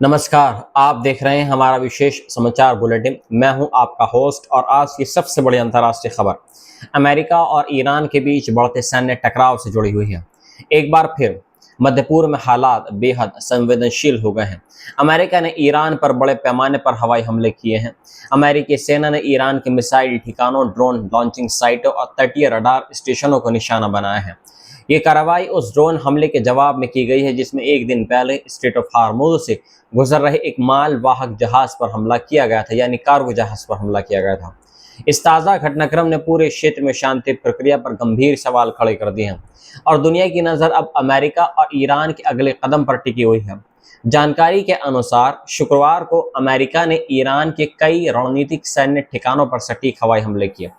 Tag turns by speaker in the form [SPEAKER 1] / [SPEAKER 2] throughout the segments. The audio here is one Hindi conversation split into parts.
[SPEAKER 1] नमस्कार, आप देख रहे हैं हमारा विशेष समाचार बुलेटिन। मैं हूं आपका होस्ट और आज की सबसे बड़ी अंतर्राष्ट्रीय खबर अमेरिका और ईरान के बीच बढ़ते सैन्य टकराव से जुड़ी हुई है। एक बार फिर मध्य पूर्व में हालात बेहद संवेदनशील हो गए हैं। अमेरिका ने ईरान पर बड़े पैमाने पर हवाई हमले किए हैं। अमेरिकी सेना ने ईरान के मिसाइल ठिकानों, ड्रोन लॉन्चिंग साइटों और तटीय रडार स्टेशनों को निशाना बनाया है। ये कार्रवाई उस ड्रोन हमले के जवाब में की गई है जिसमें एक दिन पहले स्ट्रेट ऑफ हार्मुज से गुजर रहे एक माल वाहक जहाज पर हमला किया गया था, यानी कार्गो जहाज पर हमला किया गया था। इस ताज़ा घटनाक्रम ने पूरे क्षेत्र में शांति प्रक्रिया पर गंभीर सवाल खड़े कर दिए हैं और दुनिया की नज़र अब अमेरिका और ईरान के अगले कदम पर टिकी हुई है। जानकारी के अनुसार शुक्रवार को अमेरिका ने ईरान के कई रणनीतिक सैन्य ठिकानों पर सटीक हवाई हमले किए।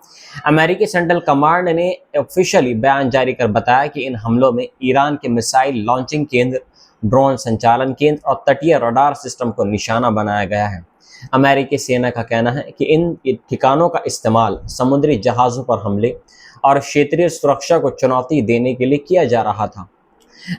[SPEAKER 1] अमेरिकी सेंट्रल कमांड ने ऑफिशियली बयान जारी कर बताया कि इन हमलों में ईरान के मिसाइल लॉन्चिंग केंद्र, ड्रोन संचालन केंद्र और तटीय रडार सिस्टम को निशाना बनाया गया है। अमेरिकी सेना का कहना है कि इन ठिकानों का इस्तेमाल समुद्री जहाज़ों पर हमले और क्षेत्रीय सुरक्षा को चुनौती देने के लिए किया जा रहा था।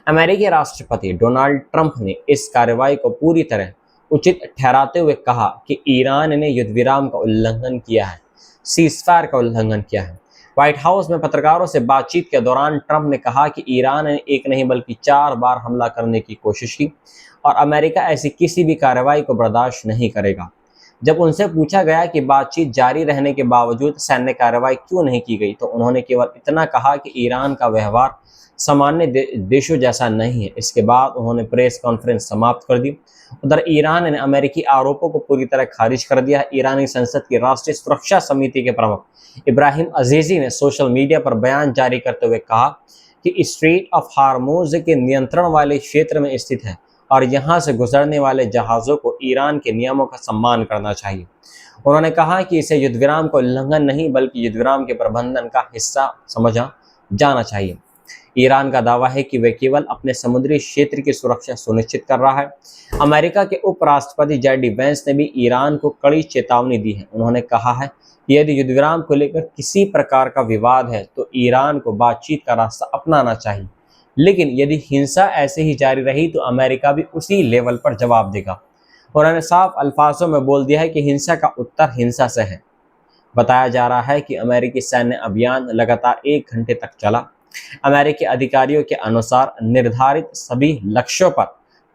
[SPEAKER 1] अमेरिकी राष्ट्रपति डोनाल्ड ट्रंप ने इस कार्रवाई को पूरी तरह उचित ठहराते हुए कहा कि ईरान ने युद्ध विराम का उल्लंघन किया है, सीज़फायर का उल्लंघन किया है। व्हाइट हाउस में पत्रकारों से बातचीत के दौरान ट्रंप ने कहा कि ईरान ने एक नहीं बल्कि 4 बार हमला करने की कोशिश की और अमेरिका ऐसी किसी भी कार्रवाई को बर्दाश्त नहीं करेगा। जब उनसे पूछा गया कि बातचीत जारी रहने के बावजूद सैन्य कार्रवाई क्यों नहीं की गई, तो उन्होंने केवल इतना कहा कि ईरान का व्यवहार सामान्य देशों जैसा नहीं है। इसके बाद उन्होंने प्रेस कॉन्फ्रेंस समाप्त कर दी। उधर ईरान ने अमेरिकी आरोपों को पूरी तरह खारिज कर दिया है। ईरानी संसद की राष्ट्रीय सुरक्षा समिति के प्रमुख इब्राहिम अजीजी ने सोशल मीडिया पर बयान जारी करते हुए कहा कि स्ट्रेट ऑफ हार्मुज के नियंत्रण वाले क्षेत्र में स्थित है और यहां से गुजरने वाले जहाज़ों को ईरान के नियमों का सम्मान करना चाहिए। उन्होंने कहा कि इसे युद्धविराम का उल्लंघन नहीं बल्कि युद्धविराम के प्रबंधन का हिस्सा समझा जाना चाहिए। ईरान का दावा है कि वह केवल अपने समुद्री क्षेत्र की सुरक्षा सुनिश्चित कर रहा है। अमेरिका के उपराष्ट्रपति जेडी वेंस ने भी ईरान को कड़ी चेतावनी दी है। उन्होंने कहा है कि यदि युद्धविराम को लेकर किसी प्रकार का विवाद है तो ईरान को बातचीत का रास्ता अपनाना चाहिए, लेकिन यदि हिंसा ऐसे ही जारी रही तो अमेरिका भी उसी लेवल पर जवाब देगा। उन्होंने साफ अल्फाजों में बोल दिया है कि हिंसा का उत्तर हिंसा से है। बताया जा रहा है कि अमेरिकी सैन्य अभियान लगातार 1 घंटे तक चला। अमेरिकी अधिकारियों के अनुसार निर्धारित सभी लक्ष्यों पर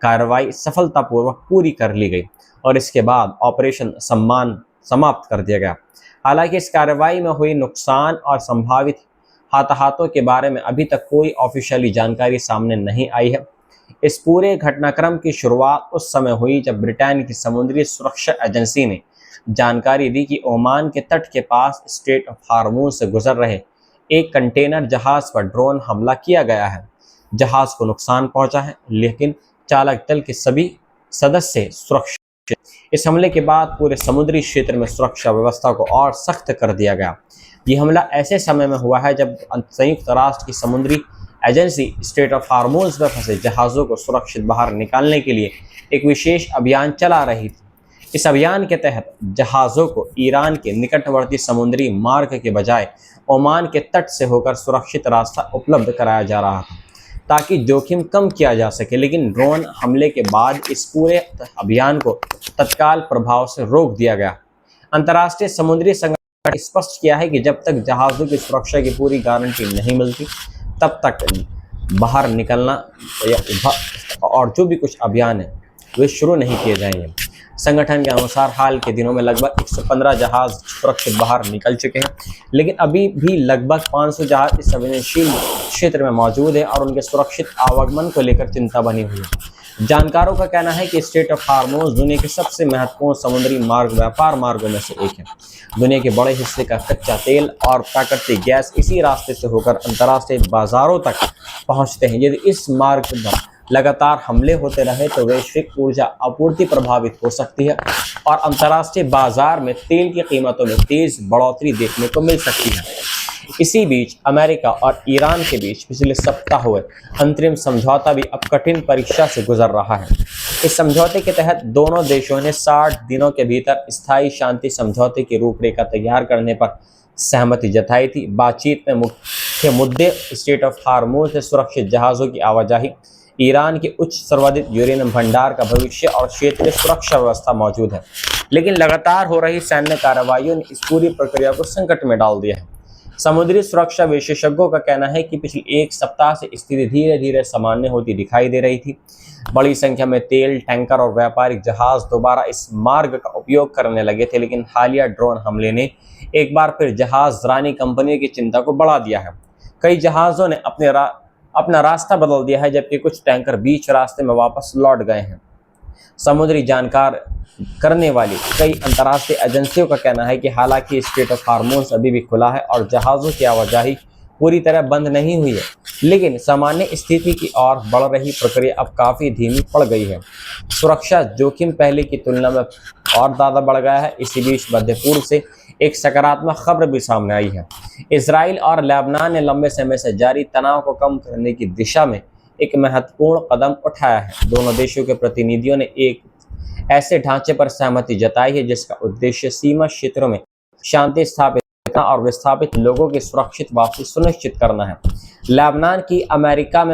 [SPEAKER 1] कार्रवाई सफलतापूर्वक पूरी कर ली गई और इसके बाद ऑपरेशन सम्मान समाप्त कर दिया गया। हालांकि इस कार्रवाई में हुई नुकसान और संभावित हताहतों के बारे में अभी तक कोई ऑफिशियली जानकारी सामने नहीं आई है। इस पूरे घटनाक्रम की शुरुआत उस समय हुई जब ब्रिटेन की समुद्री सुरक्षा एजेंसी ने जानकारी दी कि ओमान के तट के पास स्ट्रेट ऑफ हार्मुज से गुजर रहे एक कंटेनर जहाज पर ड्रोन हमला किया गया है। जहाज को नुकसान पहुंचा है, लेकिन चालक दल के सभी सदस्य सुरक्षित। इस हमले के बाद पूरे समुद्री क्षेत्र में सुरक्षा व्यवस्था को और सख्त कर दिया गया। यह हमला ऐसे समय में हुआ है जब संयुक्त राष्ट्र की समुद्री एजेंसी स्ट्रेट ऑफ हार्मुज में फंसे जहाज़ों को सुरक्षित बाहर निकालने के लिए एक विशेष अभियान चला रही थी। इस अभियान के तहत जहाज़ों को ईरान के निकटवर्ती समुद्री मार्ग के बजाय ओमान के तट से होकर सुरक्षित रास्ता उपलब्ध कराया जा रहा था ताकि जोखिम कम किया जा सके, लेकिन ड्रोन हमले के बाद इस पूरे अभियान को तत्काल प्रभाव से रोक दिया गया। अंतर्राष्ट्रीय समुद्री संगठन ने स्पष्ट किया है कि जब तक जहाज़ों की सुरक्षा की पूरी गारंटी नहीं मिलती तब तक बाहर निकलना और जो भी कुछ अभियान है वे शुरू नहीं किए जाएंगे। संगठन के अनुसार हाल के दिनों में लगभग 115 जहाज सुरक्षित बाहर निकल चुके हैं, लेकिन अभी भी लगभग 500 जहाज इस संवेदनशील क्षेत्र में मौजूद हैं और उनके सुरक्षित आवागमन को लेकर चिंता बनी हुई है। जानकारों का कहना है कि स्ट्रेट ऑफ हार्मुज दुनिया के सबसे महत्वपूर्ण समुद्री व्यापार मार्गों में से एक है। दुनिया के बड़े हिस्से का कच्चा तेल और प्राकृतिक गैस इसी रास्ते से होकर अंतर्राष्ट्रीय बाजारों तक पहुँचते हैं। यदि इस मार्ग पर लगातार हमले होते रहे तो वैश्विक ऊर्जा आपूर्ति प्रभावित हो सकती है और अंतर्राष्ट्रीय बाजार में तेल की कीमतों में तेज बढ़ोतरी देखने को मिल सकती है। इसी बीच अमेरिका और ईरान के बीच पिछले सप्ताह हुए अंतरिम समझौता भी अब कठिन परीक्षा से गुजर रहा है। इस समझौते के तहत दोनों देशों ने 60 दिनों के भीतर स्थायी शांति समझौते की रूपरेखा तैयार करने पर सहमति जताई थी। बातचीत में मुख्य मुद्दे स्ट्रेट ऑफ हार्मुज से सुरक्षित जहाज़ों की आवाजाही, ईरान के उच्च संवर्धित यूरेनियम भंडार का भविष्य और क्षेत्रीय सुरक्षा व्यवस्था मौजूद है, लेकिन लगातार हो रही सैन्य कार्रवाइयों ने इस पूरी प्रक्रिया को संकट में डाल दिया है। समुद्री सुरक्षा विशेषज्ञों का कहना है कि पिछले एक सप्ताह से स्थिति धीरे धीरे सामान्य होती दिखाई दे रही थी। बड़ी संख्या में तेल टैंकर और व्यापारिक जहाज दोबारा इस मार्ग का उपयोग करने लगे थे, लेकिन हालिया ड्रोन हमले ने एक बार फिर जहाजरानी कंपनियों की चिंता को बढ़ा दिया है। कई जहाज़ों ने अपना रास्ता बदल दिया है, जबकि कुछ टैंकर बीच रास्ते में वापस लौट गए हैं। समुद्री जानकार करने वाली कई अंतर्राष्ट्रीय एजेंसियों का कहना है कि हालांकि स्ट्रेट ऑफ हार्मोन्स अभी भी खुला है और जहाज़ों की आवाजाही पूरी तरह बंद नहीं हुई है, लेकिन सामान्य स्थिति की ओर बढ़ रही प्रक्रिया अब काफ़ी धीमी पड़ गई है। सुरक्षा जोखिम पहले की तुलना में और ज़्यादा बढ़ गया है। इसी बीच मध्य पूर्व से एक सकारात्मक खबर भी सामने आई है। इजराइल और लेबनान ने लंबे समय से जारी तनाव को कम करने की दिशा में एक महत्वपूर्ण कदम उठाया है। दोनों देशों के प्रतिनिधियों ने एक ऐसे ढांचे पर सहमति जताई है जिसका उद्देश्य सीमा क्षेत्रों में शांति स्थापित करना और विस्थापित लोगों की सुरक्षित वापसी सुनिश्चित करना है। लेबनान की अमेरिका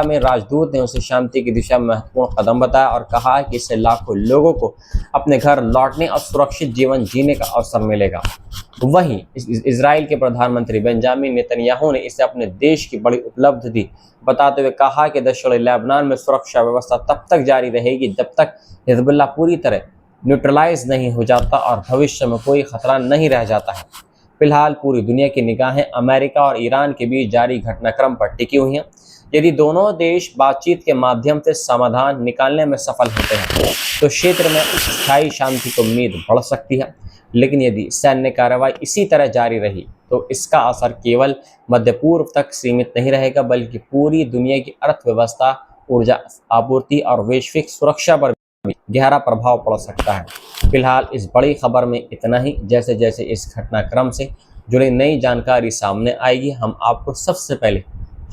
[SPEAKER 1] में राजदूत ने उसे शांति की दिशा में महत्वपूर्ण कदम बताया और कहा है कि इससे लाखों लोगों को अपने घर लौटने और सुरक्षित जीवन जीने का अवसर मिलेगा। वहीं इजराइल के प्रधानमंत्री बेंजामिन नेतन्याहू ने इसे अपने देश की बड़ी उपलब्धि बताते हुए कहा कि दक्षिणी लेबनान में सुरक्षा व्यवस्था तब तक जारी रहेगी जब तक हिजबुल्लाह पूरी तरह न्यूट्रलाइज नहीं हो जाता और भविष्य में कोई खतरा नहीं रह जाता है। फिलहाल पूरी दुनिया की निगाहें अमेरिका और ईरान के बीच जारी घटनाक्रम पर टिकी हुई हैं। यदि दोनों देश बातचीत के माध्यम से समाधान निकालने में सफल होते हैं तो क्षेत्र में स्थायी शांति की उम्मीद बढ़ सकती है, लेकिन यदि सैन्य कार्रवाई इसी तरह जारी रही तो इसका असर केवल मध्य पूर्व तक सीमित नहीं रहेगा, बल्कि पूरी दुनिया की अर्थव्यवस्था, ऊर्जा आपूर्ति और वैश्विक सुरक्षा पर भी गहरा प्रभाव पड़ सकता है। फिलहाल इस बड़ी खबर में इतना ही। जैसे जैसे इस घटनाक्रम से जुड़ी नई जानकारी सामने आएगी, हम आपको सबसे पहले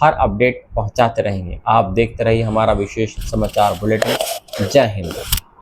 [SPEAKER 1] हर अपडेट पहुंचाते रहेंगे। आप देखते रहिए हमारा विशेष समाचार बुलेटिन। जय हिंद।